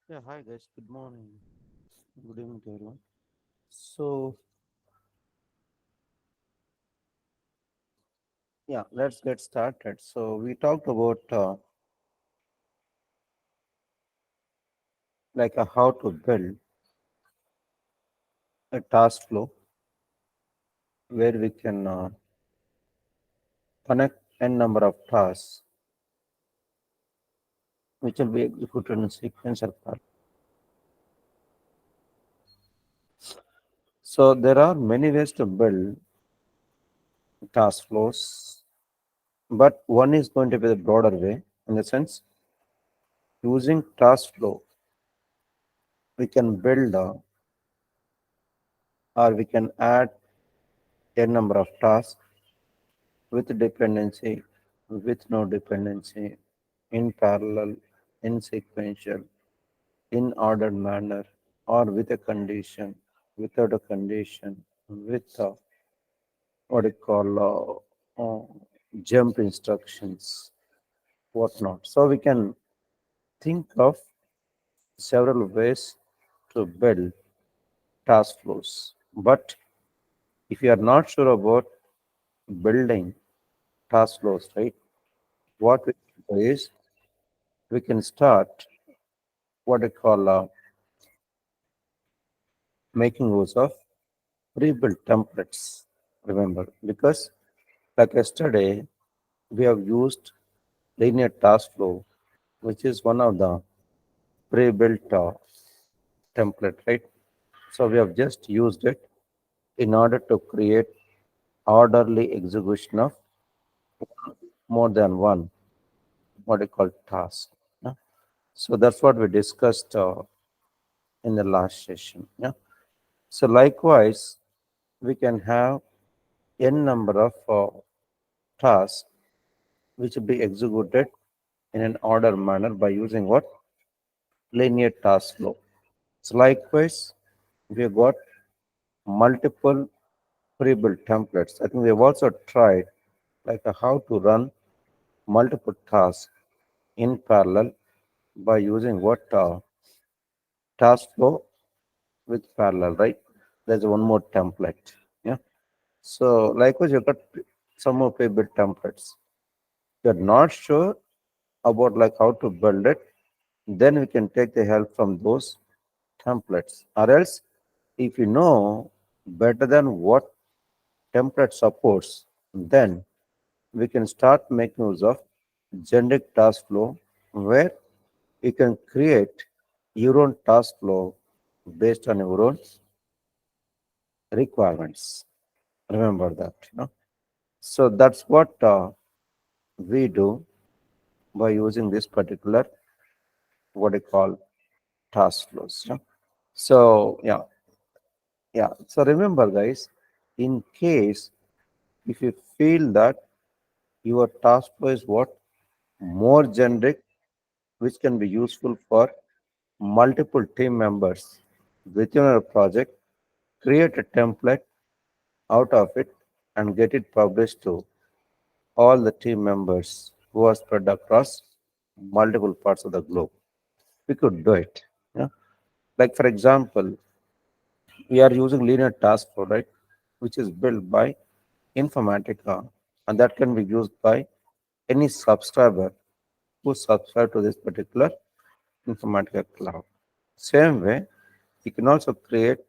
Yeah, hi guys. Good morning. Good evening to everyone. So, yeah, let's get started. So, we talked about how to build a task flow where we can connect n number of tasks which will be executed in sequential pattern. So, there are many ways to build task flows, but one is going to be the broader way. In the sense, using task flow, we can build or we can add n number of tasks with dependency, with no dependency, in parallel, in sequential, in ordered manner, or with a condition, without a condition, with what you call jump instructions, whatnot. So we can think of several ways to build task flows. But if you are not sure about building task flows, right, what we can do is we can start what I call making use of pre-built templates. Remember, because like yesterday, we have used linear task flow, which is one of the pre-built template, right? So we have just used it in order to create orderly execution of more than one what I call task. Yeah? So that's what we discussed in the last session. Yeah. So likewise, we can have n number of tasks which will be executed in an order manner by using what? Linear task flow. So likewise, we have got multiple pre-built templates. I think we have also tried how to run multiple tasks in parallel by using what task flow with parallel, right? There's one more template. Yeah. So likewise, you've got some more pre-built templates. You're not sure about how to build it, then we can take the help from those templates. Or else, if you know better than what template supports, then we can start making use of generic task flow where you can create your own task flow based on your own requirements. Remember that, So that's what we do by using this particular what I call task flows. So yeah. So remember, guys, in case if you feel that your task flow is what more generic, which can be useful for multiple team members within a project, create a template out of it and get it published to all the team members who are spread across multiple parts of the globe. We could do it. Yeah. Like for example, we are using linear task flow, right, which is built by Informatica, and that can be used by any subscriber who subscribe to this particular Informatica cloud. Same way, you can also create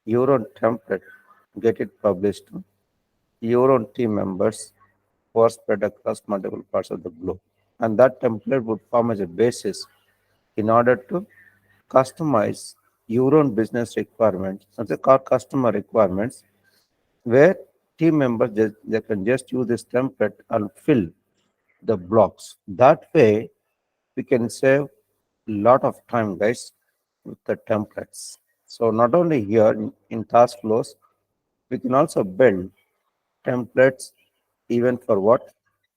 your own template, get it published to your own team members who are spread across multiple parts of the globe. And that template would form as a basis in order to customize your own business requirements, and the customer requirements, where team members they can just use this template and fill the blocks. That way, we can save a lot of time, guys, with the templates. So not only here in task flows, we can also build templates even for what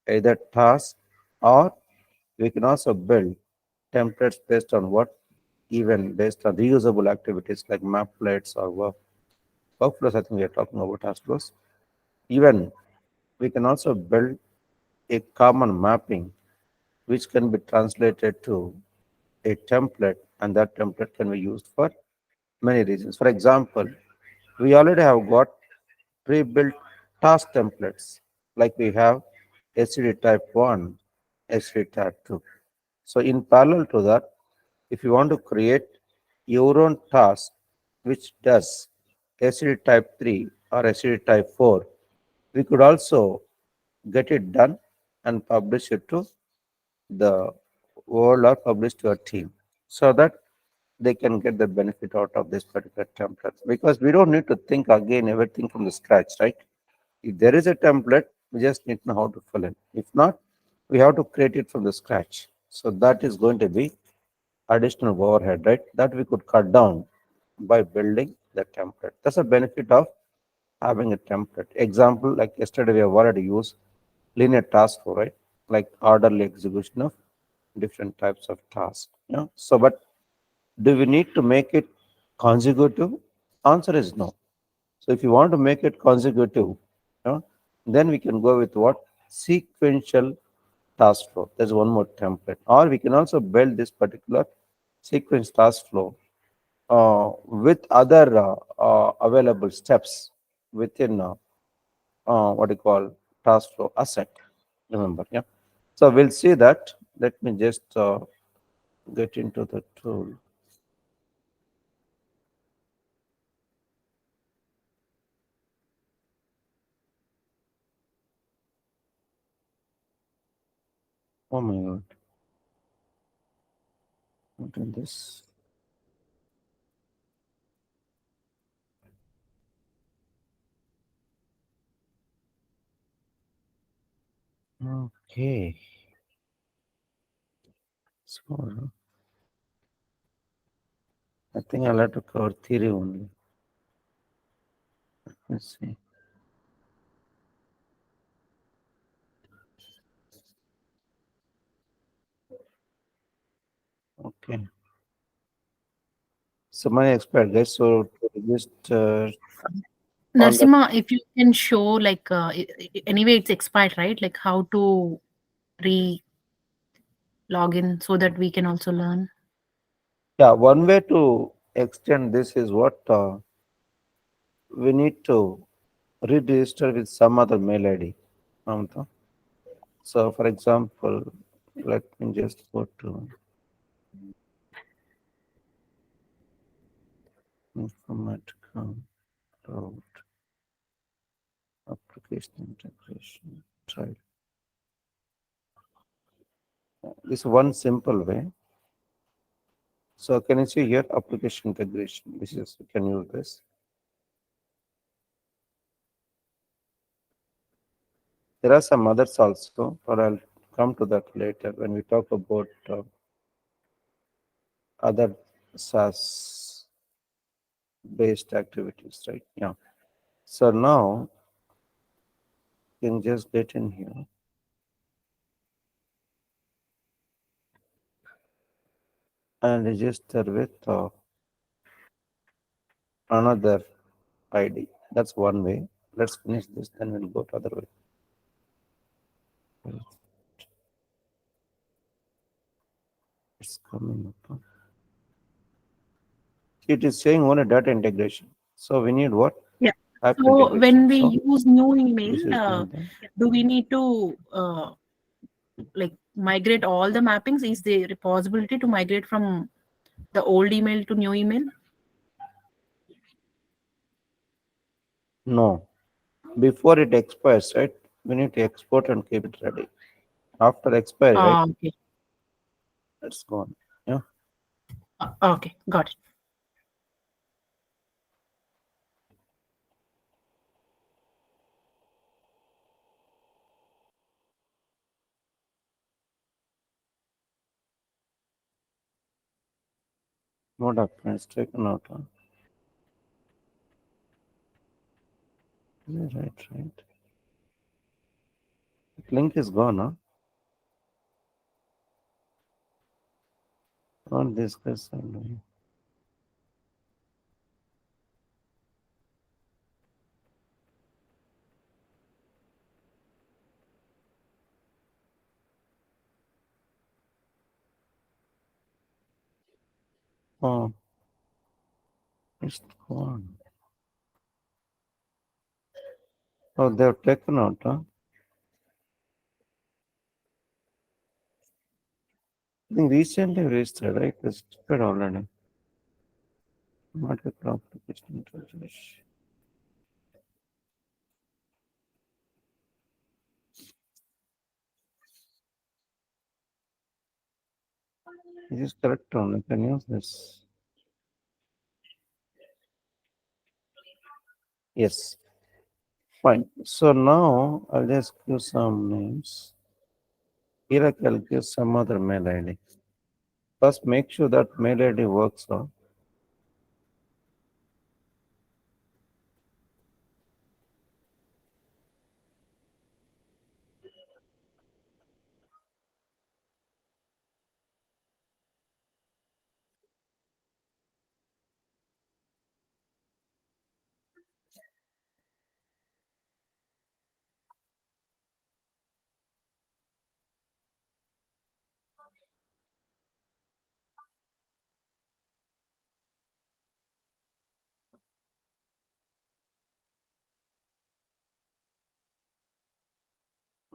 either task, or we can also build templates based on what even based on reusable activities like map plates or workflows. I think we are talking about task flows. Even we can also build a common mapping which can be translated to a template and that template can be used for many reasons. For example, we already have got pre-built task templates, like we have SCD type 1, SCD type 2. So in parallel to that, if you want to create your own task which does SCD type 3 or SCD type 4, we could also get it done and publish it to the world or publish to a team so that they can get the benefit out of this particular template, because we don't need to think again everything from the scratch, right? If there is a template, we just need to know how to fill it. If not, we have to create it from the scratch. So that is going to be additional overhead, right? That we could cut down by building the template. That's a benefit of having a template. Example, like yesterday we have already used linear task flow, right? Like orderly execution of different types of tasks. So, but do we need to make it consecutive? Answer is no. So if you want to make it consecutive, then we can go with what? Sequential task flow. There's one more template. Or we can also build this particular sequence task flow with other available steps within what you call task flow asset. Remember, yeah. So we'll see that. Let me just get into the tool. Oh my god, what is this? Okay, so I think I'll have to cover theory only. Let's see. Okay. So my expert guys, so to register all the, Narsima, if you can show like anyway it's expired, right? Like how to re log in so that we can also learn. yeah, one way to extend this is what we need to re-register with some other mail ID. Mamta. So for example, let me just go to informatica cloud application integration. Try this one simple way. So can you see here application integration? This is, you can use this. There are some others also, but I'll come to that later when we talk about other SaaS based activities, right? Yeah. So now you can just get in here and register with another ID. That's one way. Let's finish this, then we'll go to other way. It's coming up. It is saying only data integration. So we need what? Yeah. App So integration. when we So use new email, this is doing that. do we need to like migrate all the mappings? Is there a possibility to migrate from the old email to new email? No. Before it expires, right? We need to export and keep it ready. After expiry, right? Okay. It's gone. Yeah. Okay, got it. No documents taken out. Huh? Yeah, right, right. The link is gone, huh? Not this guys are doing. Oh, it's gone. Oh, they've taken out, huh? I think recently registered, right? It's stupid already. Market application transaction. Is this correct only? Can you use this? Yes. Fine. So now I'll just give some names. Here I'll give some other mail ID. First, make sure that mail ID works out.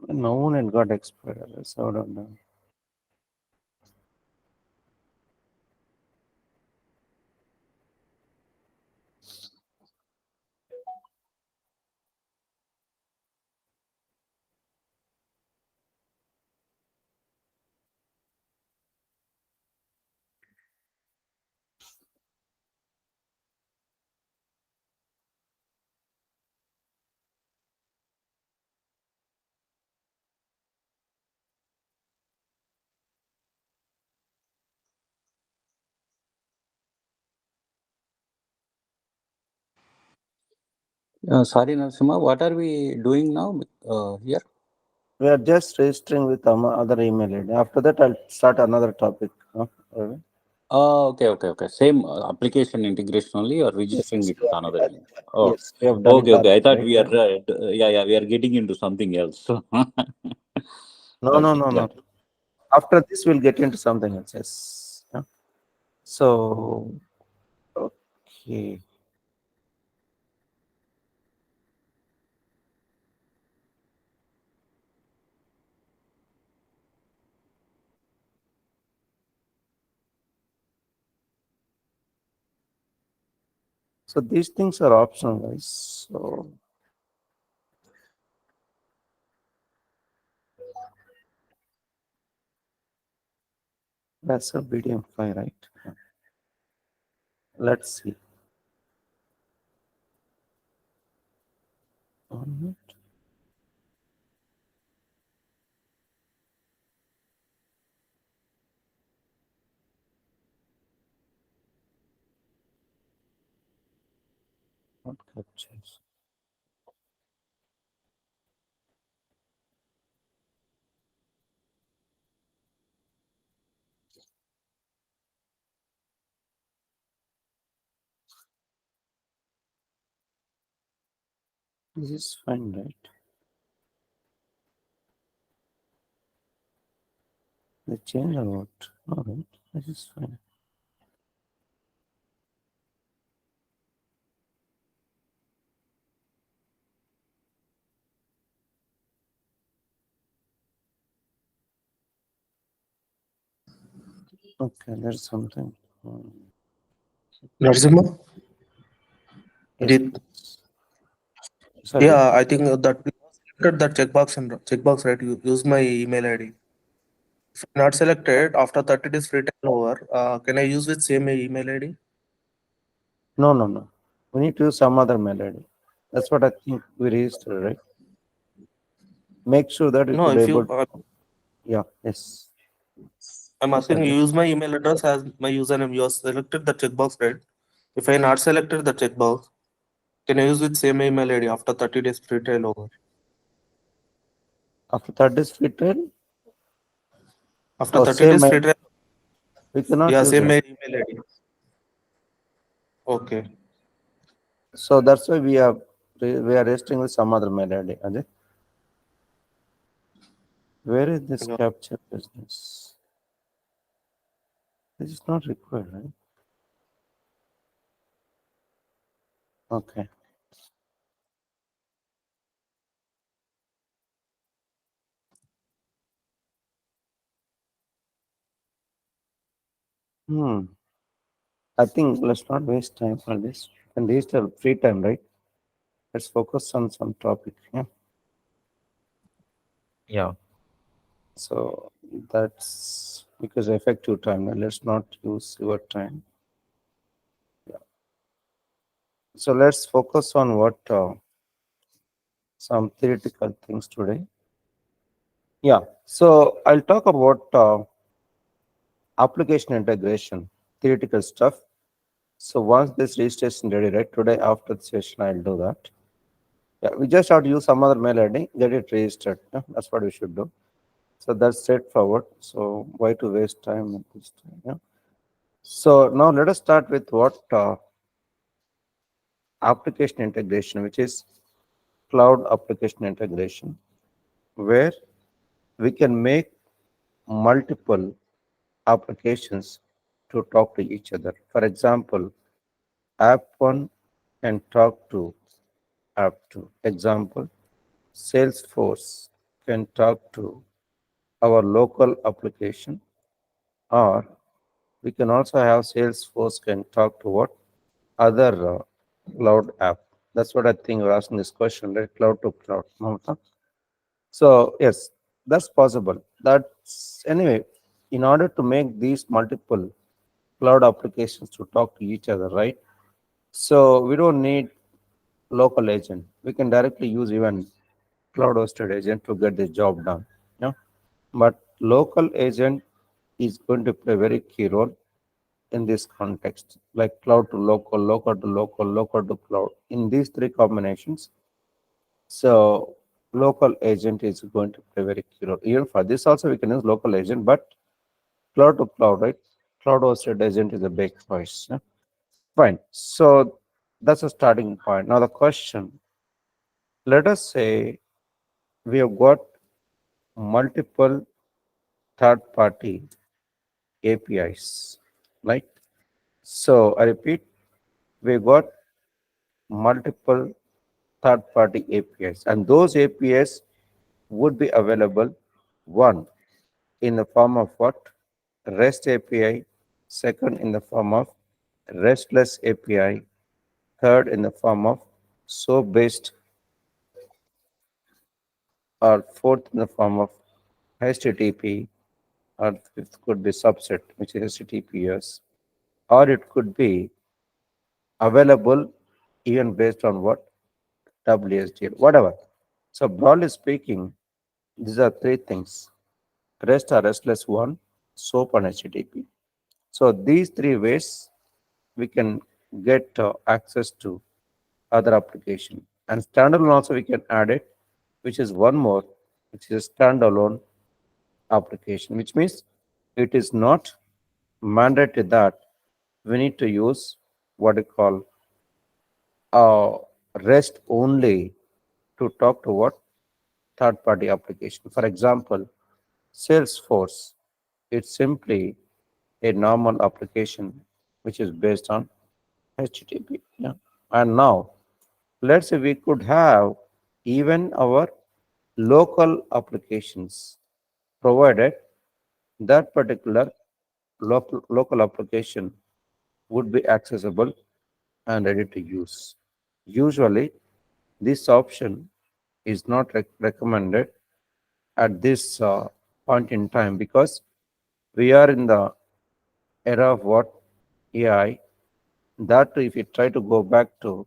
No one had got expired. So I don't know. Sorry, Narasimha, what are we doing now here? We are just registering with other email ID. After that, I'll start another topic. Huh? Alright. Oh, okay. Same application integration only, or Yes, registering yes, it with another email? Oh, yes, we have done it okay. I already, thought right? we are, yeah, we are getting into something else. No, no, Okay, no, no. got it. After this, we'll get into something else. Yes. Yeah. So, okay. So these things are optional, guys. So that's a BDM file, right? Let's see. On it. Not captures. This is fine, right? The change or what? All right. This is fine. Okay, there's something. Narasimha? Yes, Did, please. Sorry. yeah, I think that we selected that checkbox, right? You use my email ID. If not selected, after 30 days free time over, can I use with same email ID? No, no, no. We need to use some other mail ID. That's what I think we registered, right? Make sure that you No, could if able. you, Yeah. Yes. I'm Yes, asking you Ajay. use my email address as my username. You have selected the checkbox, right? If I not selected the checkbox, can I use with same email ID after 30 days free trial over? After that is fitted. After Oh, 30 same days mail. free trial, We cannot yeah, use same that. email ID. Okay. So that's why we are registering with some other mail ID. Ajay. Where is this Yeah. capture business? This is not required, right? Okay. I think let's not waste time for this. And digital free time, right? Let's focus on some topic. Yeah. Yeah. So that's because effective time. Let's not use your time. So let's focus on what some theoretical things today. Yeah. So I'll talk about application integration, theoretical stuff. So once this registration ready, right? Today after the session, I'll do that. Yeah, we just have to use some other mail ID, get it registered. Yeah, that's what we should do. So that's straightforward. So why to waste time at this time? Yeah. So now let us start with what application integration, which is cloud application integration, where we can make multiple applications to talk to each other. For example, app 1 can talk to app 2. Example, Salesforce can talk to our local application, or we can also have Salesforce can talk to what other cloud app. That's what I think we're asking this question, right? Cloud to cloud. Mamata? So yes, that's possible. That's anyway. In order to make these multiple cloud applications to talk to each other, right? So we don't need local agent. We can directly use even cloud hosted agent to get the job done. Yeah. But local agent is going to play a very key role in this context, like cloud to local, local to local, local to cloud. In these three combinations, so local agent is going to play very key role. Even for this also we can use local agent, but cloud to cloud, right? Cloud hosted agent is a big choice. Yeah? Fine. So that's a starting point. Now the question, let us say we have got multiple third party APIs, right? So I repeat, we got multiple third party APIs, and those APIs would be available one in the form of what? REST API, second in the form of RESTless API, third in the form of SOAP based, or fourth in the form of HTTP, or fifth could be subset, which is HTTPS, or it could be available even based on what? WSDL, whatever. So broadly speaking, these are three things: REST or restless one, SOAP, and HTTP. So these three ways we can get access to other application. And standalone also we can add it, which is one more, which is standalone application, which means it is not mandated that we need to use what we call REST only to talk to what third party application. For example, Salesforce, it's simply a normal application which is based on HTTP. Yeah. And now, let's say we could have even our local applications, provided that particular local application would be accessible and ready to use. Usually, this option is not recommended at this point in time, because we are in the era of what? AI. That if we try to go back to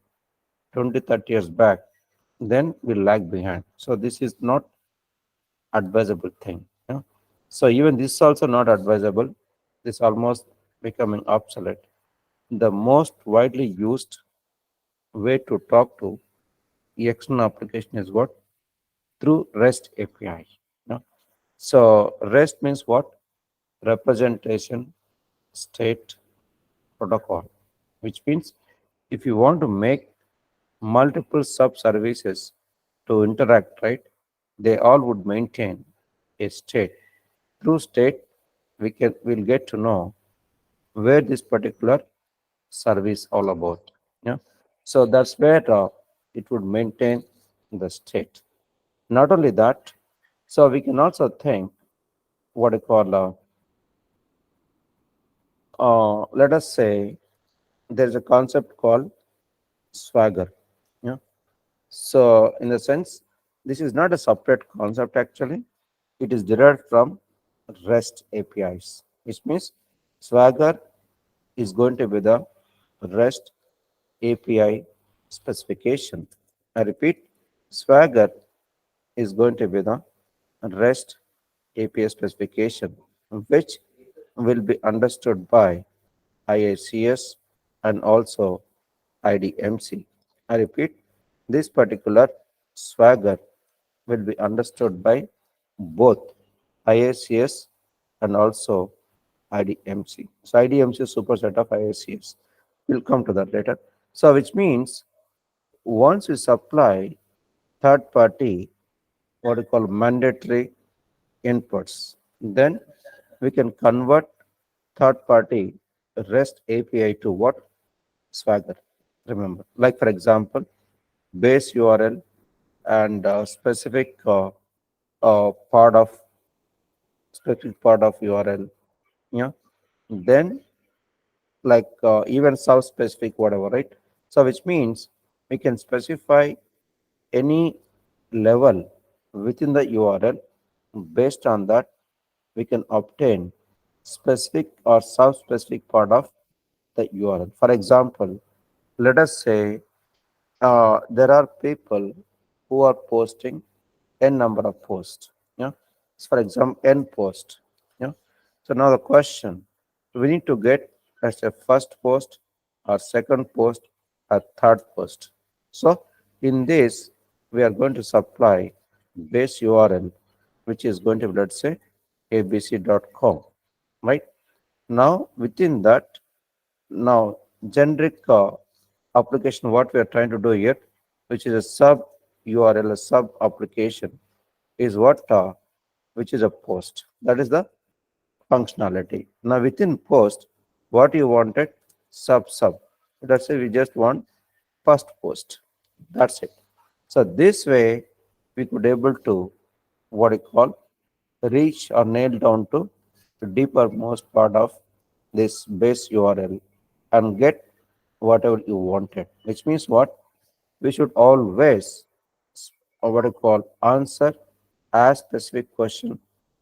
20, 30 years back, then we lag behind. So this is not advisable thing. Yeah? So even this is also not advisable. This almost becoming obsolete. The most widely used way to talk to external application is what? Through REST API. Yeah? So REST means what? Representation state protocol, which means if you want to make multiple sub services to interact, right, they all would maintain a state. Through state, we'll get to know where this particular service all about. Yeah. So that's where it would maintain the state. Not only that, so we can also think what you call, let us say there's a concept called swagger. Yeah. So in the sense, this is not a separate concept actually. It is derived from REST APIs, which means swagger is going to be the REST API specification. I repeat, swagger is going to be the REST API specification, which will be understood by iics and also IDMC. I repeat, this particular swagger will be understood by both IICS and also IDMC. So IDMC is superset of IICS. We'll come to that later. So which means once we supply third party what we call mandatory inputs, then we can convert third party REST API to what? Swagger. Remember, like for example, base URL and specific part of URL. Yeah. Then like even sub specific whatever, right? So which means we can specify any level within the URL. Based on that, we can obtain specific or sub specific part of the URL. For example, let us say there are people who are posting n number of posts. Yeah. So for example, n post. Yeah. So now the question, we need to get as a first post or second post or third post. So in this, we are going to supply base URL, which is going to be, let's say, abc.com. Right. Now within that, now generic application, what we are trying to do here, which is a sub URL, a sub application, is what which is a post. That is the functionality. Now within post, what you wanted, sub. Let's say we just want first post. That's it. So this way we could able to what you call reach or nail down to the deeper most part of this base URL and get whatever you wanted. Which means what? We should always what you call answer as specific question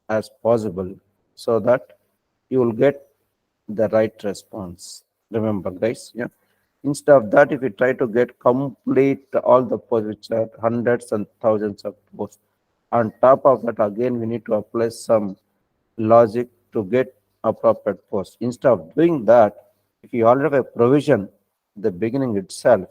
as possible so that you will get the right response. Remember, guys, yeah. Instead of that, if you try to get complete all the posts, which are hundreds and thousands of posts, on top of that, again, we need to apply some logic to get appropriate post. Instead of doing that, if you already have a provision, the beginning itself,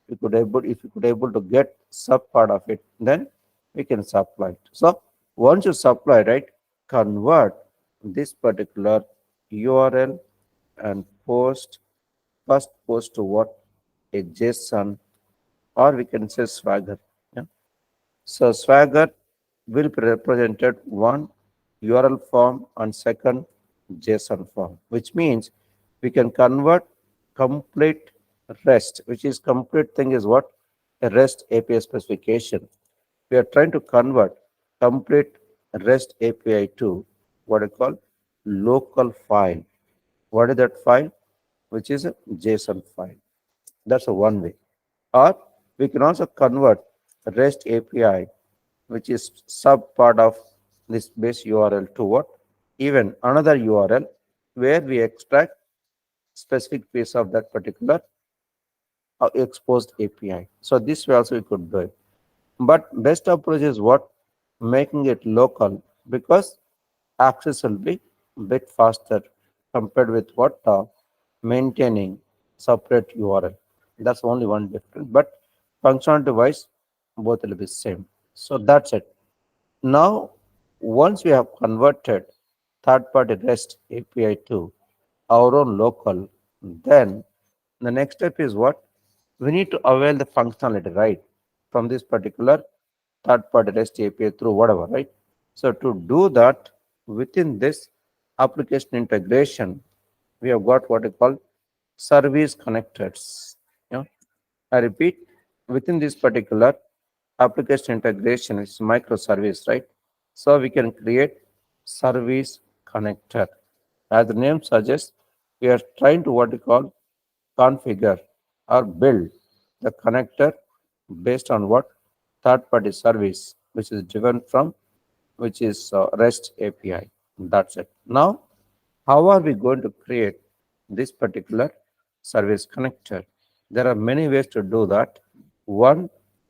you could able if you could able to get sub part of it, then we can supply it. So once you supply, right, convert this particular URL and post first post to what? A JSON, or we can say Swagger. Yeah. So Swagger will be represented one URL form and second JSON form, which means we can convert complete REST, which is complete thing is what? A REST API specification. We are trying to convert complete REST API to what I call local file. What is that file? Which is a JSON file. That's a one way. Or we can also convert REST API, which is sub part of this base URL to what? Even another URL where we extract specific piece of that particular exposed API. So this way also we could do it. But best approach is what? Making it local, because access will be a bit faster compared with what maintaining separate URL. That's only one difference. But functionality wise, both will be same. So that's it. Now, once we have converted third-party REST API to our own local, then the next step is what? We need to avail the functionality, right, from this particular third-party REST API through whatever, right? So to do that, within this application integration, we have got what we call service connectors. Yeah. I repeat, within this particular application integration is microservice, right? So we can create service connector. As the name suggests, we are trying to what we call configure or build the connector based on what third party service which is driven from which is REST API. That's it. Now, how are we going to create this particular service connector? There are many ways to do that. One,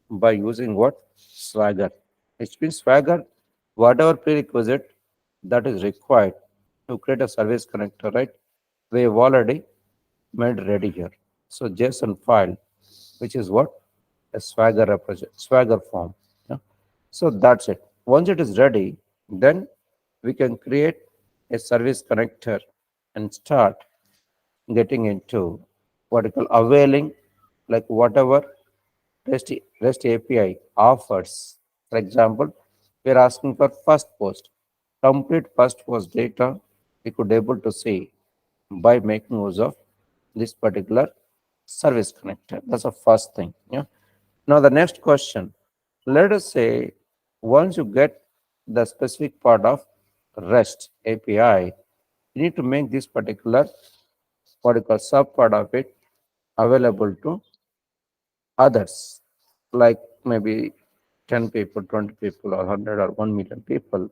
by using what? Swagger. Which means Swagger, whatever prerequisite that is required to create a service connector, right? We have already made ready here. So JSON file, which is what? A Swagger represent, Swagger form. Yeah. So that's it. Once it is ready, then we can create a service connector and start getting into what you call availing, like whatever REST API offers. For example, we are asking for first post. Complete first post data we could able to see by making use of this particular service connector. That's the first thing. Yeah. Now the next question. Let us say once you get the specific part of REST API, you need to make this particular what you call sub part of it available to others, like maybe 10 people, 20 people, or 100 or 1 million people.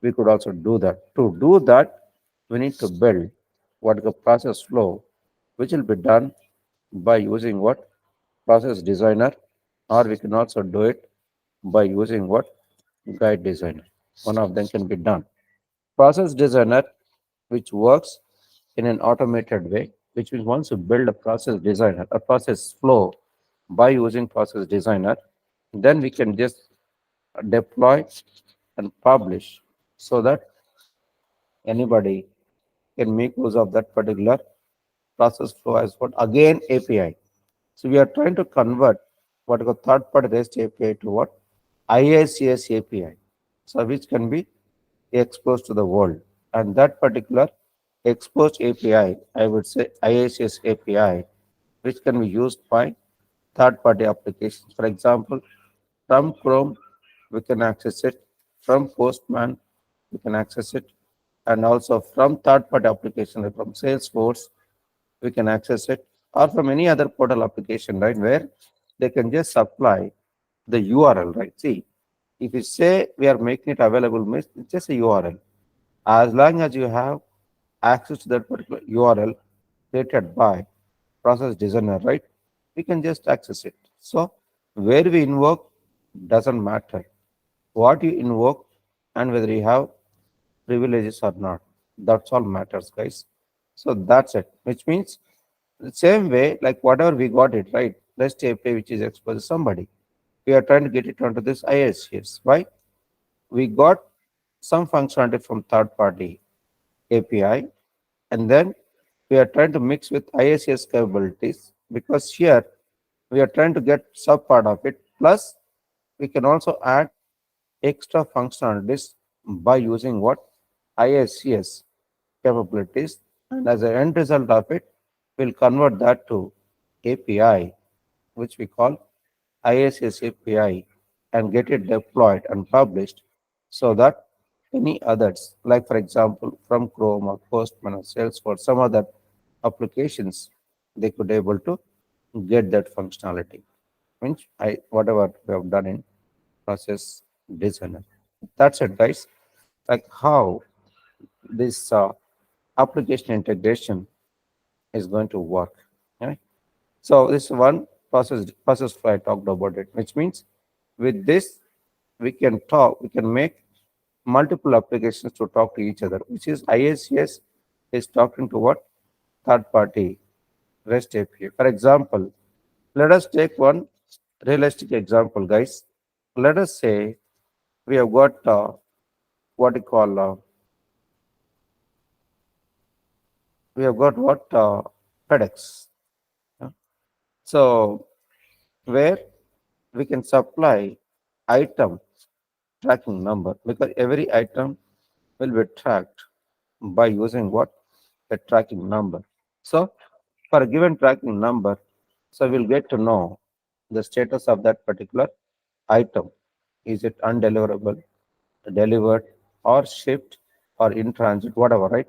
We could also do that. To do that, we need to build what the process flow, which will be done by using what? Process designer, or we can also do it by using what? Guide designer. One of them can be done. Process designer, which works in an automated way, which means once you build a process designer, a process flow by using process designer, then we can just deploy and publish so that anybody can make use of that particular process flow as what again API. So we are trying to convert what is a third party REST API to what iics API, so which can be exposed to the world. And that particular exposed API, I would say iics API, which can be used by third party applications. For example, from Chrome, we can access it. From Postman, we can access it. And also from third party application, like from Salesforce, we can access it. Or from any other portal application, right, where they can just supply the URL, right? See, if you say we are making it available, means it's just a URL. As long as you have access to that particular URL created by process designer, right? We can just access it. So where we invoke doesn't matter. What you invoke and whether you have privileges or not. That's all matters, guys. So that's it. Which means the same way, like whatever we got it, right? REST API which is exposed to somebody. We are trying to get it onto this ISCS. Why? We got some functionality from third party API, and then we are trying to mix with ISCS capabilities, because here we are trying to get sub part of it. Plus, we can also add extra functionalities by using what ISCS capabilities, and as an end result of it, we'll convert that to API, which we call ISS API, and get it deployed and published so that any others, like for example, from Chrome or Postman or Salesforce, some other applications, they could able to get that functionality. Means I whatever we have done in process designer. That's it, guys. Like how this application integration is going to work. Right? So this one process flow I talked about it, which means with this we can make multiple applications to talk to each other, which is ISCS is talking to what third party REST API. For example, let us take one realistic example, guys. Let us say we have got what you call we have got what FedEx. Yeah. So where we can supply item tracking number, because every item will be tracked by using what a tracking number. So for a given tracking number, So we'll get to know the status of that particular item. Is it undeliverable, delivered, or shipped, or in transit, whatever, right?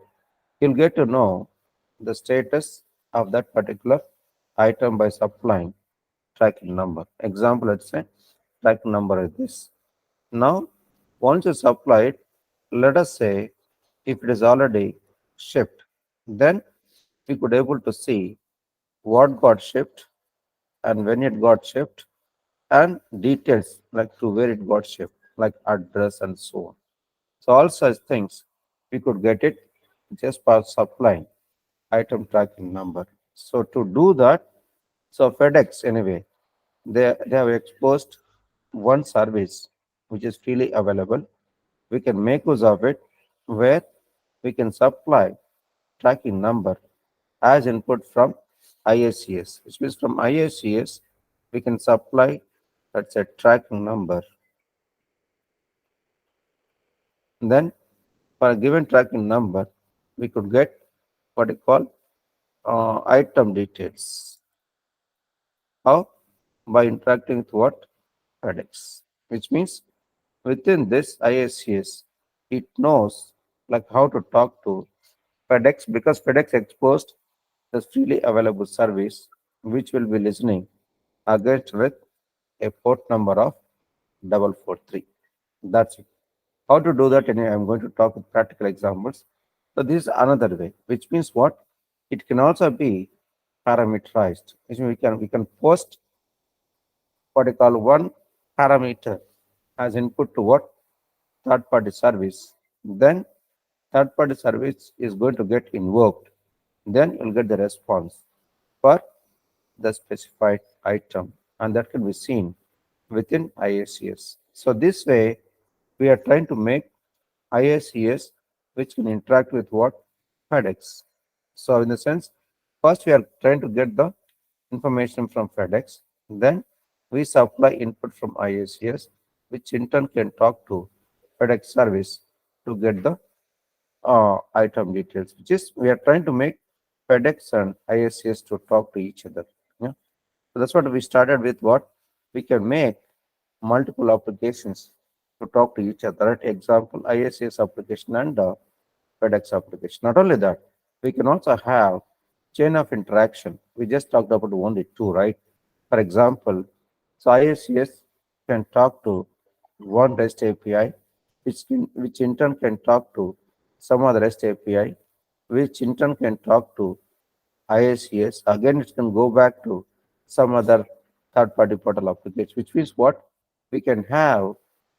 You'll get to know the status of that particular item by supplying tracking number. Example, let's say tracking number is this. Now, once you supply it, let us say if it is already shipped, then we could able to see what got shipped and when it got shipped and details like to where it got shipped, like address and so on. So all such things we could get it just by supplying item tracking number. So to do that, so FedEx anyway, they have exposed one service which is freely available. We can make use of it where we can supply tracking number as input from iics, which means from iics we can supply, let's say, tracking number. Then for a given tracking number, we could get what you call item details. How? By interacting with what? FedEx, which means within this ISCS, it knows like how to talk to FedEx because FedEx exposed the freely available service which will be listening against with a port number of 443. That's it. How to do that? Anyway, I'm going to talk with practical examples. So this is another way, which means what? It can also be parameterized. Which means we can post what I call one parameter as input to what third party service. Then third party service is going to get invoked. Then you'll get the response for the specified item, and that can be seen within ISCS. So this way, we are trying to make ISCS which can interact with what? FedEx. So in the sense, first we are trying to get the information from FedEx, then we supply input from ISCS, which in turn can talk to FedEx service to get the item details, which is we are trying to make FedEx and ISCS to talk to each other. Yeah. So that's what we started with. What we can make multiple applications to talk to each other. Right? Example, ISCS application and FedEx application. Not only that, we can also have chain of interaction. We just talked about only two, right? For example, so ISCS can talk to one REST API, which in turn can talk to some other REST API, which in turn can talk to ISCS. Again, it can go back to some other third-party portal application, which means what? We can have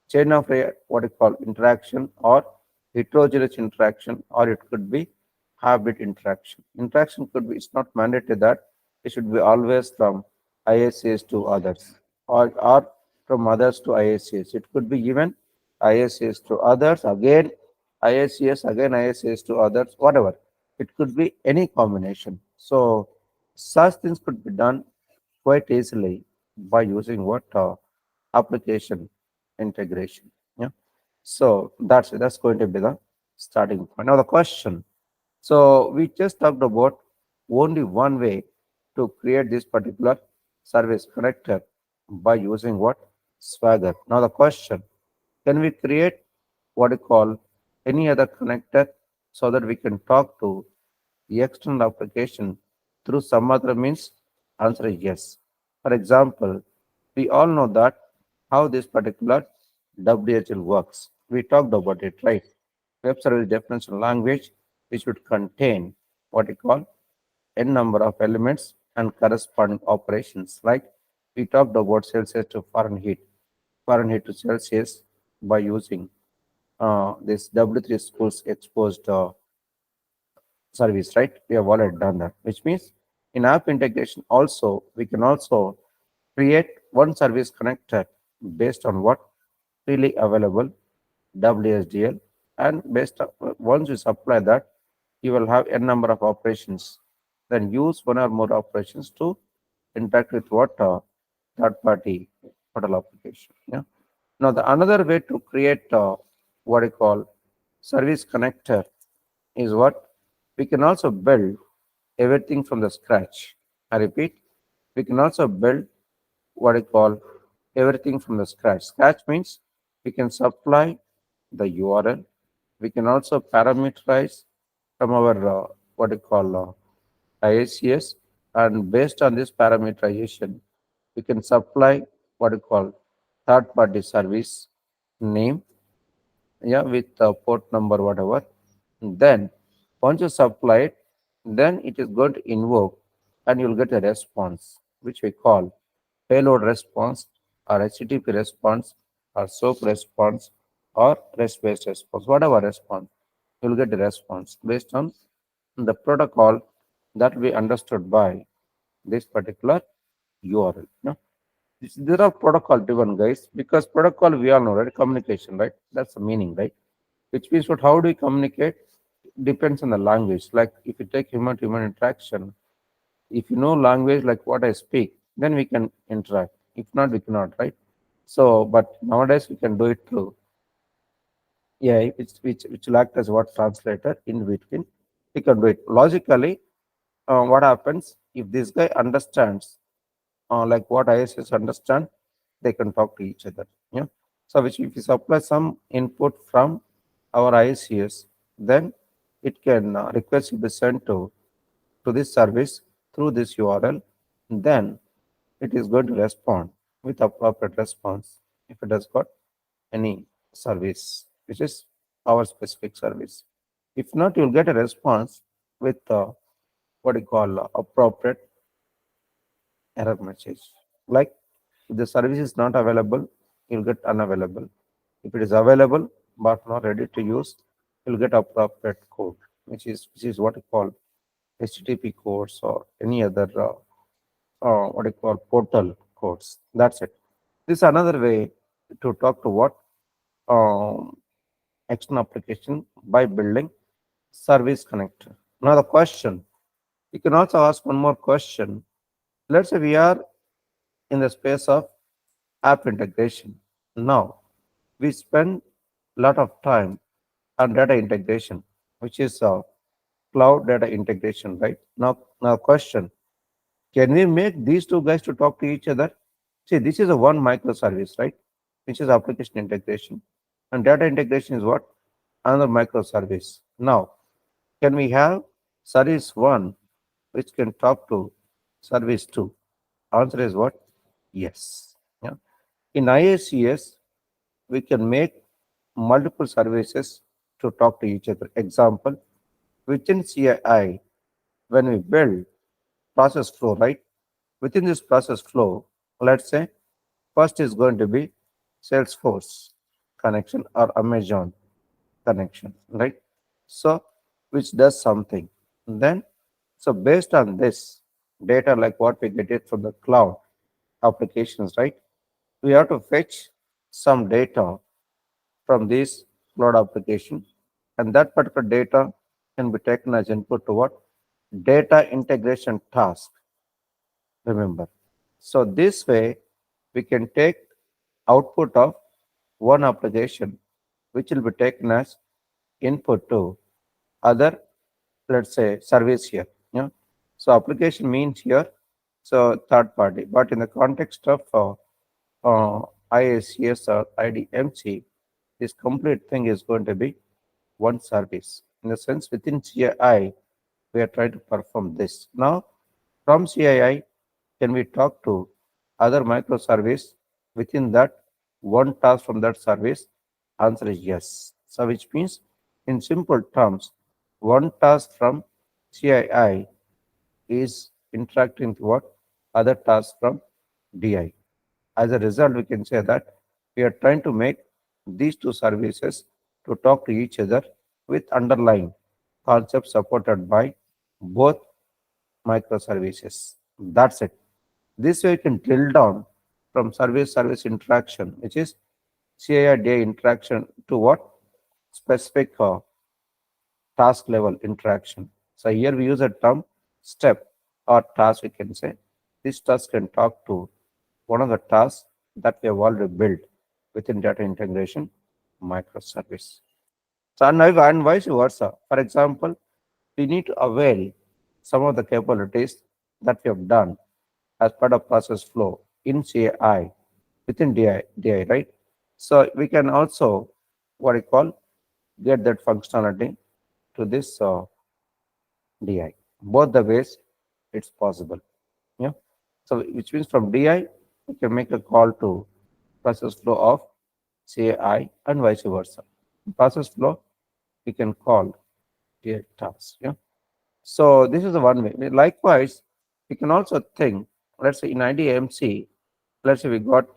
chain of what you call interaction or heterogeneous interaction, or it could be habit interaction. Interaction could be, it's not mandatory that it should be always from ISCS to others or from others to ISCS. It could be even ISCS to others, again ISCS, again ISCS to others, whatever. It could be any combination. So such things could be done quite easily by using what application integration. Yeah. So that's going to be the starting point. Now the question. So we just talked about only one way to create this particular service connector by using what? Swagger. Now the question, can we create what you call any other connector so that we can talk to the external application through some other means? Answer is yes. For example, we all know that how this particular WHL works. We talked about it, right? Web Service Definition Language, which would contain what we call n number of elements and corresponding operations. Like we talked about Celsius to Fahrenheit, Fahrenheit to Celsius by using this W3 schools exposed service, right? We have already done that, which means in app integration also, we can also create one service connector based on what? Freely available WSDL, and based on, once you supply that, you will have n number of operations. Then use one or more operations to interact with what third party portal application. Yeah. Now the another way to create what I call service connector is what we can also build everything from the scratch. I repeat, We can also build what I call everything from the scratch. Scratch means we can supply the URL. We can also parameterize from our what I call iics, and based on this parameterization, we can supply what I call third-party service name, yeah, with port number, whatever. Then once you supply it, then it is going to invoke and you'll get a response, which we call payload response or HTTP response or SOAP response or REST-based response, whatever response, you'll get a response based on the protocol that we understood by this particular URL. No? There are protocol driven, guys, because protocol we all know, right? Communication, right? That's the meaning, right? Which means what? How do we communicate? Depends on the language. Like if you take human to human interaction, if you know language like what I speak, then we can interact. If not, we cannot, right? So, but nowadays we can do it through AI, which will act as what translator in between. We can do it logically. What happens if this guy understands like what ISS understand, they can talk to each other. Yeah. So which if you supply some input from our ICS, then it can request to be sent to this service through this URL. Then it is going to respond with appropriate response if it has got any service, which is our specific service. If not, you'll get a response with what you call appropriate error message. Like if the service is not available, you'll get unavailable. If it is available but not ready to use, you'll get appropriate code, which is what you call HTTP codes or any other what you call portal codes. That's it. This is another way to talk to what um, external application by building service connector. Now the question, you can also ask one more question. Let's say we are in the space of app integration. Now, we spend a lot of time on data integration, which is cloud data integration, right? Now, question: can we make these two guys to talk to each other? See, this is a one microservice, right? Which is application integration, and data integration is what? Another microservice. Now, can we have service one which can talk to service two? Answer is what? Yes. Yeah. In IACS, we can make multiple services to talk to each other. Example, within CII, when we build process flow, right? Within this process flow, let's say first is going to be Salesforce connection or Amazon connection, right? So, which does something. Then, so based on this data, like what we get it from the cloud applications, right? We have to fetch some data from this cloud application, and that particular data can be taken as input to what? Data integration task, remember. So this way, we can take output of one application, which will be taken as input to other, let's say, service here. Yeah. So application means here, so third party, but in the context of IACS or IDMC, this complete thing is going to be one service. In the sense, within CII, we are trying to perform this. Now, from CII, can we talk to other microservice within that one task from that service? Answer is yes. So, which means, in simple terms, one task from CII is interacting with what? Other tasks from DI. As a result, we can say that we are trying to make these two services to talk to each other with underlying concepts supported by both microservices. That's it. This way, you can drill down from service interaction, which is CI day interaction, to what? Specific task level interaction. So here we use a term step or task, we can say. This task can talk to one of the tasks that we have already built within data integration microservice. So and vice versa. For example, we need to avail some of the capabilities that we have done as part of process flow in CI within DI, right? So we can also what I call get that functionality to this DI. Both the ways it's possible. Yeah. So which means from DI we can make a call to process flow of CI and vice versa. Process flow we can call DI task. Yeah. So this is the one way. Likewise, we can also think, let's say in IDMC, let's say we got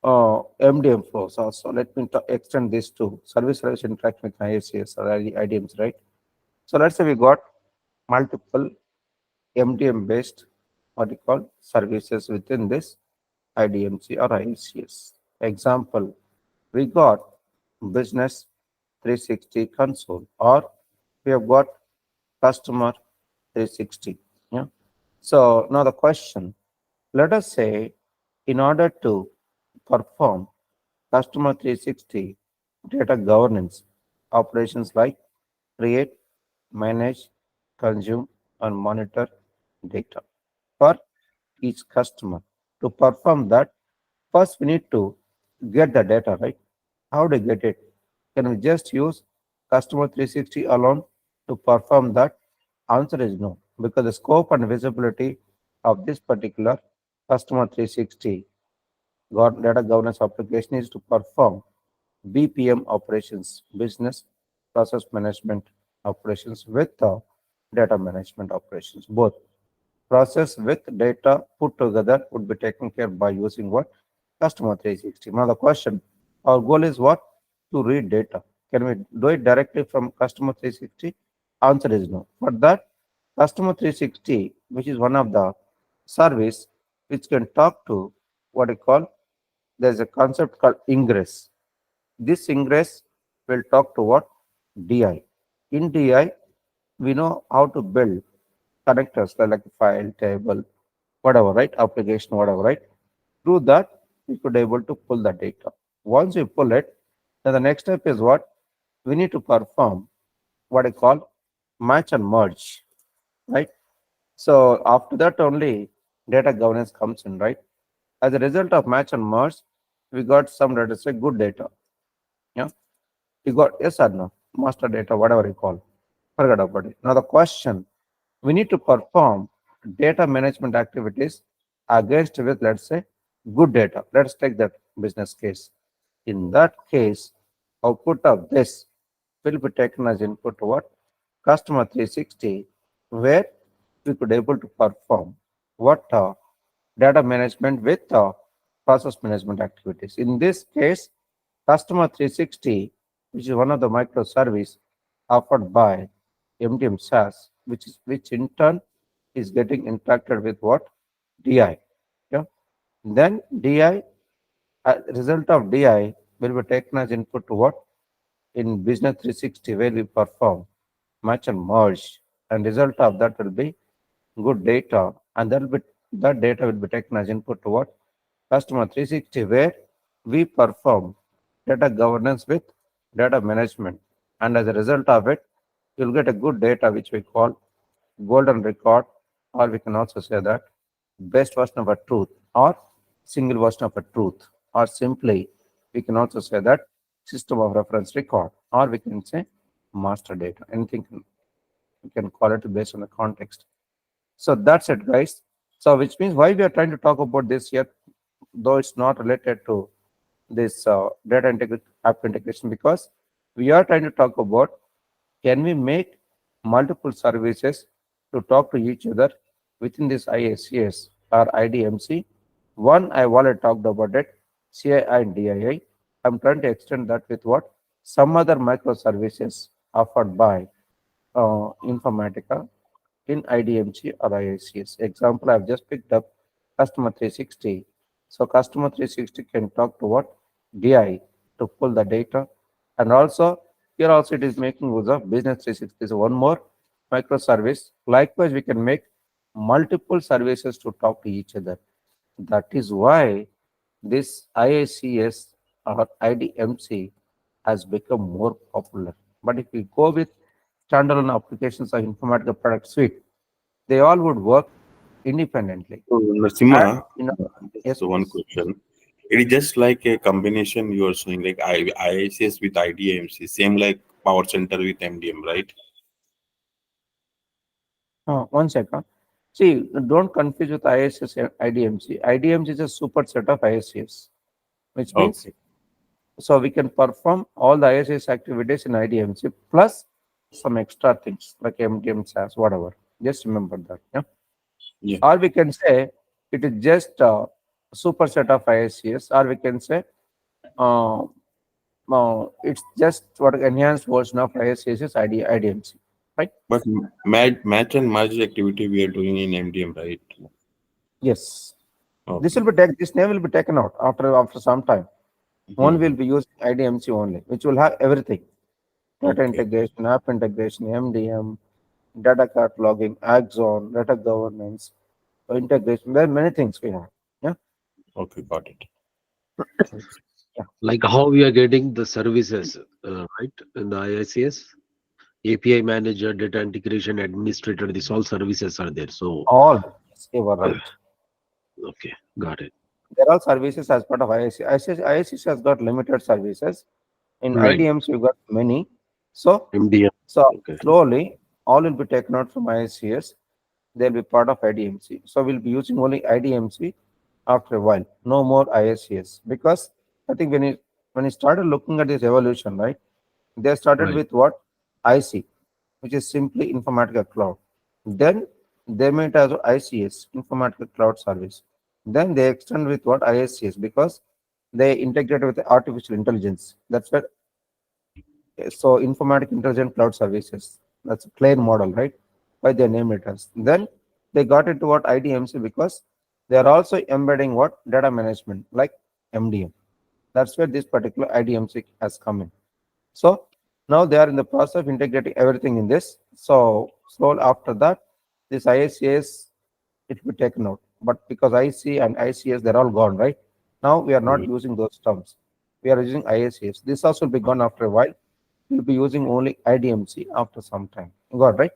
MDM flows also. Let me extend this to service relation interaction with IACS or IDMs, right? So let's say we got multiple MDM based what you call services within this IDMC or IACS. Example, we got business 360 console or we have got customer 360. Yeah. So now the question, let us say in order to perform customer 360 data governance operations like create, manage, consume, and monitor data for each customer. To perform that, first we need to get the data, right? How to get it? Can we just use customer 360 alone to perform that? Answer is no, because the scope and visibility of this particular customer 360 data governance application is to perform BPM operations, business process management operations with data management operations. Both process with data put together would be taken care by using what? Customer 360. Now the question, our goal is what? To read data. Can we do it directly from customer 360? Answer is no. But that customer 360, which is one of the service which can talk to what I call, there's a concept called ingress. This ingress will talk to what? DI. In DI, we know how to build connectors like file, table, whatever, right? Application, whatever, right? Through that, we could able to pull the data. Once we pull it, then the next step is what? We need to perform what I call match and merge, right? So after that only data governance comes in, right? As a result of match and merge, we got some data, say good data. Yeah. You got yes or no, master data, whatever you call. Forget about it. Now the question, we need to perform data management activities against with, let's say, good data. Let's take that business case. In that case, output of this will be taken as input to what? Customer 360, where we could able to perform what data management with process management activities. In this case, Customer 360, which is one of the microservice offered by MDM SaaS, which in turn is getting interacted with what? DI. Yeah. Then DI, result of DI will be taken as input to what? In Business 360, where we perform match and merge, and result of that will be good data, and that data will be taken as input to what? Customer 360, where we perform data governance with data management, and as a result of it, you'll get a good data which we call golden record, or we can also say that best version of a truth, or single version of a truth, or simply we can also say that system of reference record, or we can say master data. Anything you can call it based on the context. So that's it, guys. So which means why we are trying to talk about this here, though it's not related to this data app integration, because we are trying to talk about, can we make multiple services to talk to each other within this IACS or IDMC? One, I've already talked about it, CI and DII. I'm trying to extend that with what? Some other microservices offered by Informatica in IDMC or IACS. Example, I've just picked up Customer 360. So Customer 360 can talk to what? DI to pull the data. And also, here also it is making use of Business 360. So one more microservice. Likewise, we can make multiple services to talk to each other. That is why this IACS or IDMC has become more popular. But if we go with standalone applications of Informatica product suite, they all would work independently. So, And, Narasimha, yes, so one please. question. It is just like a combination you are showing, like IICS with IDMC, same like Power Center with MDM, right? One second. See, don't confuse with ISS and IDMC. IDMC is a superset of ISCS, which means Okay. so we can perform all the ISS activities in IDMC plus some extra things like MDM, SAS, whatever. Just remember that. Yeah. Yeah. Or we can say it is just a superset of ISCS, or we can say uh, it's just what enhanced version of ISCS is IDMC, right? But match and merge activity we are doing in MDM, right? Yes. This will Okay. be this name will be taken out after some time. One will Mhm. be using IDMC only, which will have everything: data Okay. integration, app integration, MDM, data cataloging, Axon, data governance, integration. There are many things we have. Yeah, Okay. Got it. yeah, Like how we are getting the services, right? In the IICS, API manager, data integration administrator, these all services are there. So, all. Yes, you were right. okay, got it. There are services as part of IIC. IIC has got limited services. In Right. IDMs, you got many. So, MDM. so Okay. slowly, all will be taken out from IICS. They'll be part of IDMC. So we'll be using only IDMC after a while. No more ISCS because I think when you started looking at this evolution, right? They started Right. with what IC, which is simply Informatica Cloud. Then they made as ICS, Informatica Cloud Service. Then they extend with what ISCS because they integrate with artificial intelligence. That's where so informatic intelligent cloud services. That's a plain model, right? Why they name it as. Then they got into what IDMC because they are also embedding what data management like MDM. That's where this particular IDMC has come in. So now they are in the process of integrating everything in this. So after that, this ISCS it will be taken out. But because IC and ICS they're all gone, right? Now we are not Mm. using those terms. We are using ISCS. This also will be gone after a while. We'll be using only IDMC after some time. Got it, right?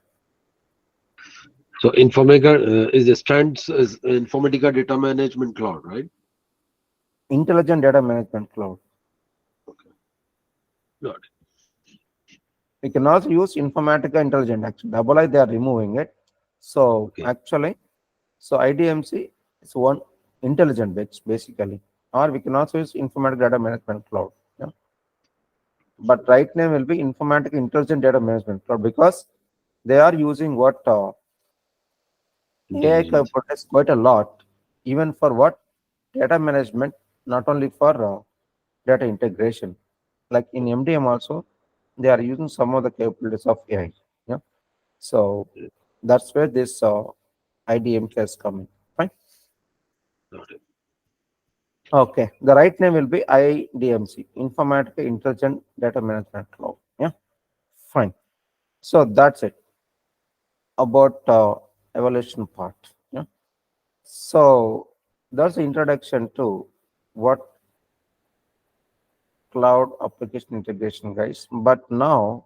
So Informatica is the stands is Informatica Data Management Cloud, right? Intelligent data management cloud. Got it. We can also use Informatica Intelligent. Actually, double I they are removing it. So Okay. actually, so IDMC is one intelligent bits basically, or we can also use Informatica Data Management Cloud. Yeah. But right name will be Informatica Intelligent Data Management Cloud because they are using what AI Intelligence. capabilities quite a lot, even for what data management, not only for data integration. Like in MDM also, they are using some of the capabilities of AI. Yeah. So that's where this IDMK is coming. Fine. Got it. Okay. The right name will be IDMC, Informatica Intelligent Data Management Cloud. Yeah. Fine. So that's it about evaluation part. Yeah. So that's the introduction to what cloud application integration, guys. But now,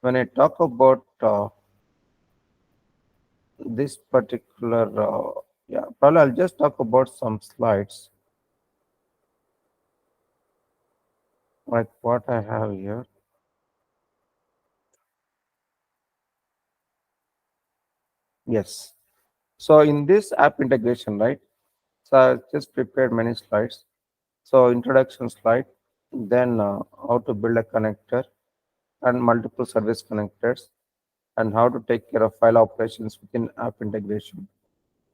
when I talk about this particular, yeah, probably I'll just talk about some slides like what I have here. Yes. So in this app integration, right? So I just prepared many slides. So introduction slide, then how to build a connector and multiple service connectors, and how to take care of file operations within app integration.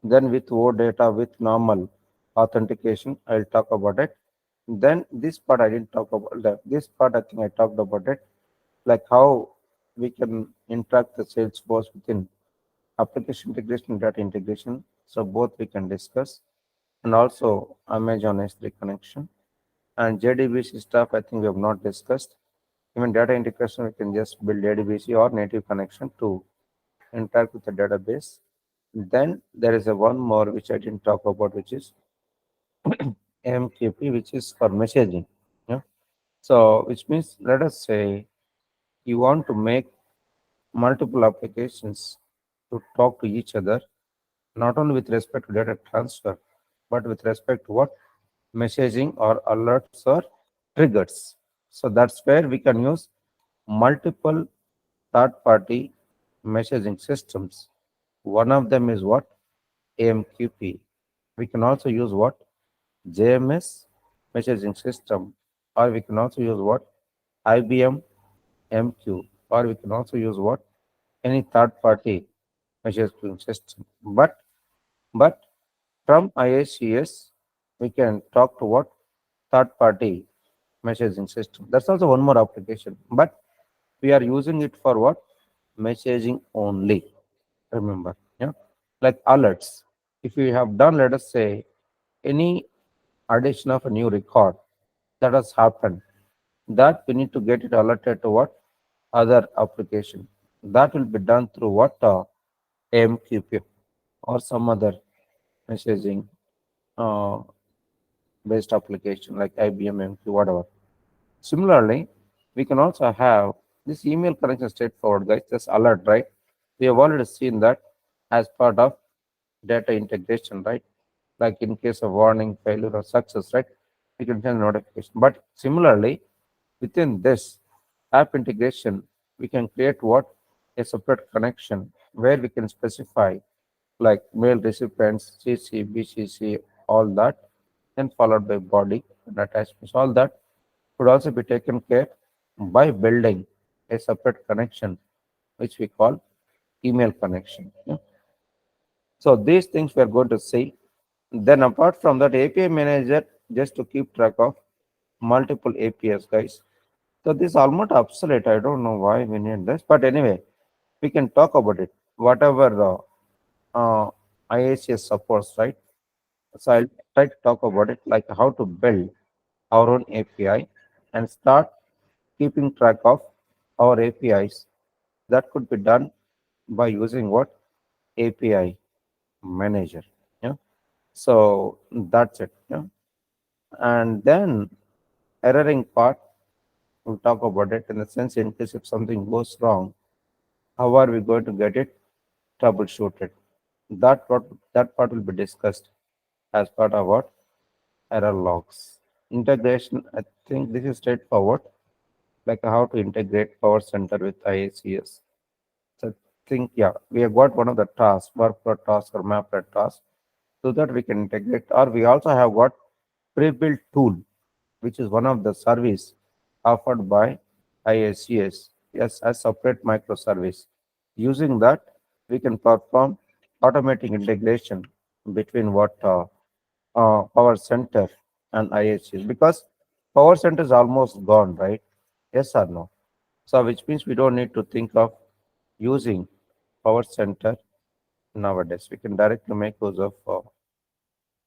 Then with OData with normal authentication, I'll talk about it. Then this part I didn't talk about that. This part I think I talked about it, like how we can interact the Salesforce within application integration and data integration. So both we can discuss, and also Amazon S3 connection and JDBC stuff. I think we have not discussed. Even data integration, we can just build JDBC or native connection to interact with the database. Then there is a one more which I didn't talk about, which is MQP, which is for messaging. Yeah. So which means let us say you want to make multiple applications to talk to each other not only with respect to data transfer, but with respect to what? Messaging or alerts or triggers. So that's where we can use multiple third-party messaging systems. One of them is what? AMQP. We can also use what? JMS messaging system, or we can also use what? IBM MQ, or we can also use what? Any third-party messaging system. But from IICS, we can talk to what? Third-party messaging system. That's also one more application, but we are using it for what? Messaging only. Remember, yeah, like alerts. If we have done, let us say, any addition of a new record that has happened, that we need to get it alerted to what? Other application. That will be done through what? AMQP or some other messaging uh, based application like IBM MQ, whatever. Similarly, we can also have this email connection straightforward, guys. This alert, right? We have already seen that as part of data integration, right? Like in case of warning, failure, or success, right? We can send notification. But similarly, within this app integration, we can create what? A separate connection where we can specify like mail recipients, CC, BCC, all that, then followed by body and attachments. All that could also be taken care by building a separate connection, which we call email connection. Yeah. So these things we are going to see. Then apart from that, API manager just to keep track of multiple APIs, guys. So this is almost obsolete. I don't know why we need this, but anyway, we can talk about it. Whatever the IACS supports, right? So I'll try to talk about it, like how to build our own API and start keeping track of our APIs. That could be done by using what? API manager. Yeah. So that's it. Yeah. And then erroring part, we'll talk about it in the sense in case if something goes wrong, how are we going to get it troubleshooted? That part will be discussed as part of what? Error logs. Integration, I think this is straightforward, like how to integrate Power Center with IACS. So I think, yeah, we have got one of the tasks, workflow task or maplet task, so that we can integrate. Or we also have got pre-built tool, which is one of the service offered by IACS, yes, as separate microservice. Using that, we can perform automatic integration between what Power Center and IACS, because Power Center is almost gone, right? Yes or no? So which means we don't need to think of using Power Center nowadays. We can directly make use of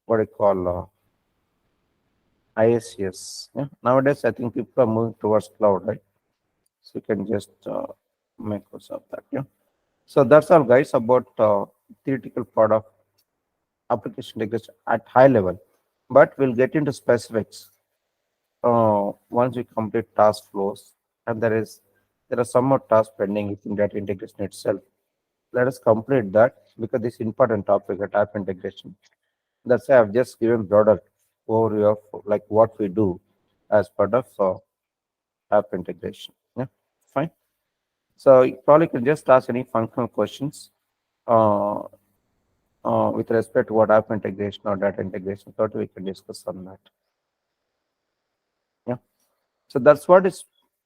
what I call IACS. Yeah? Nowadays, I think people are moving towards cloud, right? So you can just make use of that. Yeah. So that's all, guys, about theoretical part of application integration at high level. But we'll get into specifics once we complete task flows, and there are some more tasks pending within data integration itself. Let us complete that because this important topic at app integration. That's why I've just given broader overview of like what we do as part of app integration. Yeah, fine. So you probably can just ask any functional questions uh, with respect to what app integration or data integration. So we can discuss on that. Yeah. So that's what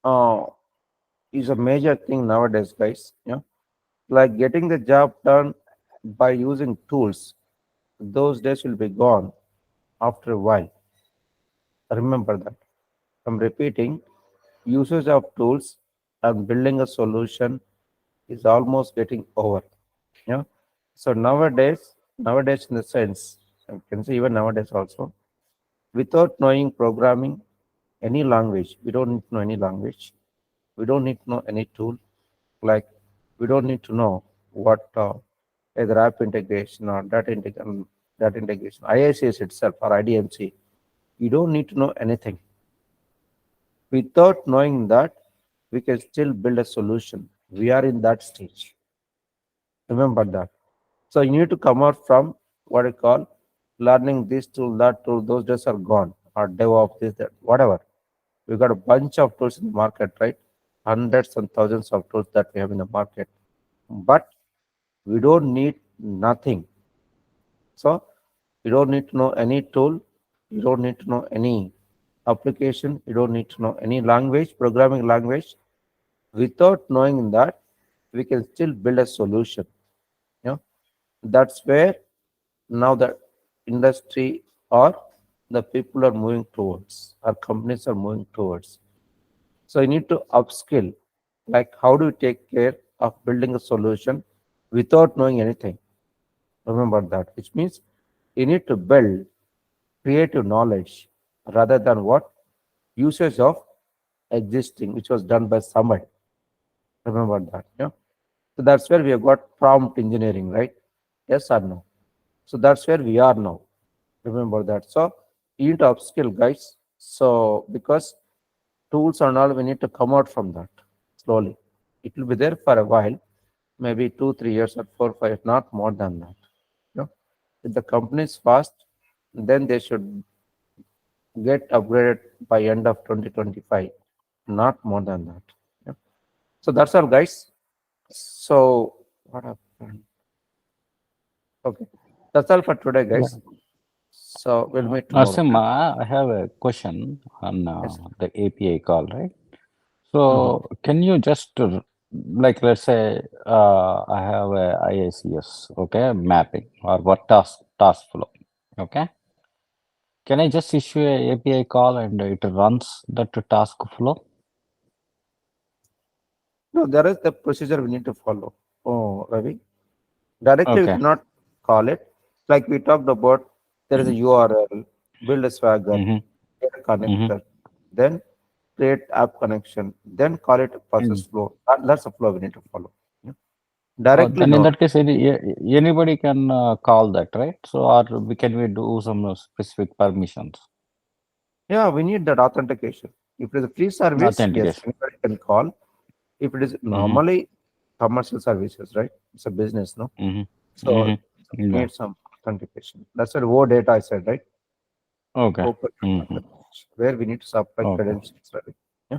uh, is a major thing nowadays, guys. Yeah, like getting the job done by using tools. Those days will be gone after a while. Remember that. I'm repeating, usage of tools and building a solution is almost getting over. Yeah. So nowadays in the sense, I can say even nowadays also, without knowing programming, any language, we don't need to know any language. We don't need to know any tool. Like we don't need to know what either app integration or data integration, IICS itself or IDMC. You don't need to know anything. Without knowing that, we can still build a solution. We are in that stage. Remember that. So you need to come out from what I call learning this tool, that tool. Those days are gone. Or DevOps, this, that, whatever. We've got a bunch of tools in the market, right? Hundreds and thousands of tools that we have in the market. But we don't need nothing. So you don't need to know any tool. You don't need to know any application. You don't need to know any language, programming language. Without knowing that, we can still build a solution. You know, that's where now the industry or the people are moving towards, our companies are moving towards. So you need to upskill. Like, how do you take care of building a solution without knowing anything? Remember that, which means you need to build creative knowledge rather than what usage of existing, which was done by somebody. Remember that. Yeah. So that's where we have got prompt engineering, right? Yes or no? So that's where we are now. Remember that. So you need to upskill, guys. So because tools and all, we need to come out from that slowly. It will be there for a while, maybe 2, 3 years or 4, 5, not more than that. You know, if the company is fast, then they should get upgraded by end of 2025, not more than that. Yeah. So that's all, guys. So what happened? Okay, that's all for today, guys. So we'll meet tomorrow. Narasimha, I have a question on Yes. the API call, right? So can you just like, let's say I have a IICS, okay, mapping or what task flow, okay? Can I just issue a API call and it runs that task flow? No, there is the procedure we need to follow. Oh, Ravi. Directly, we Okay. cannot call it. Like we talked about, there is a URL, build a Swagger, Mm-hmm. create a connector, then create app connection, then call it a process flow. That's a flow we need to follow. Yeah. Directly, Then in no. that case, anybody can call that, right? So, or can we do some specific permissions? Yeah, we need that authentication. If it is a free service, yes, Authentication. anybody can call. If it is normally commercial services, right? It's a business, no? So we Yeah. need some authentication. That's what O data I said, right? Okay. Open authentication, where we need to supply Okay. credentials, right? Yeah.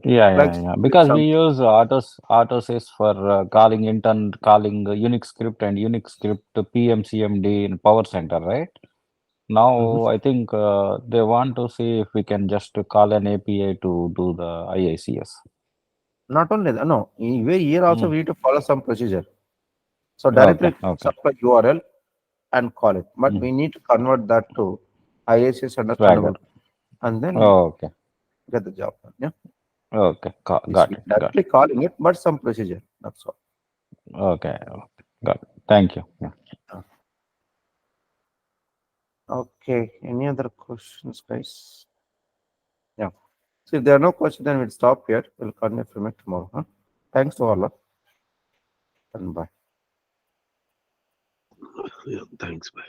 Yeah, Like yeah. Because some, we use autosys for calling Unix script and Unix script to PMCMD in Power Center, right? Now I think they want to see if we can just call an API to do the IICS. not only that, no, here also we need to follow some procedure. So directly Okay. supply URL and call it, but we need to convert that to IACS understandable, and then Okay. get the job done. Yeah. Okay. Got It's it. directly calling it, but some procedure. That's all. Okay. Got it. Thank you. Yeah. Okay. Any other questions, guys? Yeah. So if there are no questions, then we'll stop here. We'll continue from it tomorrow. Huh? Thanks to all, and bye. Yeah, thanks. Bye.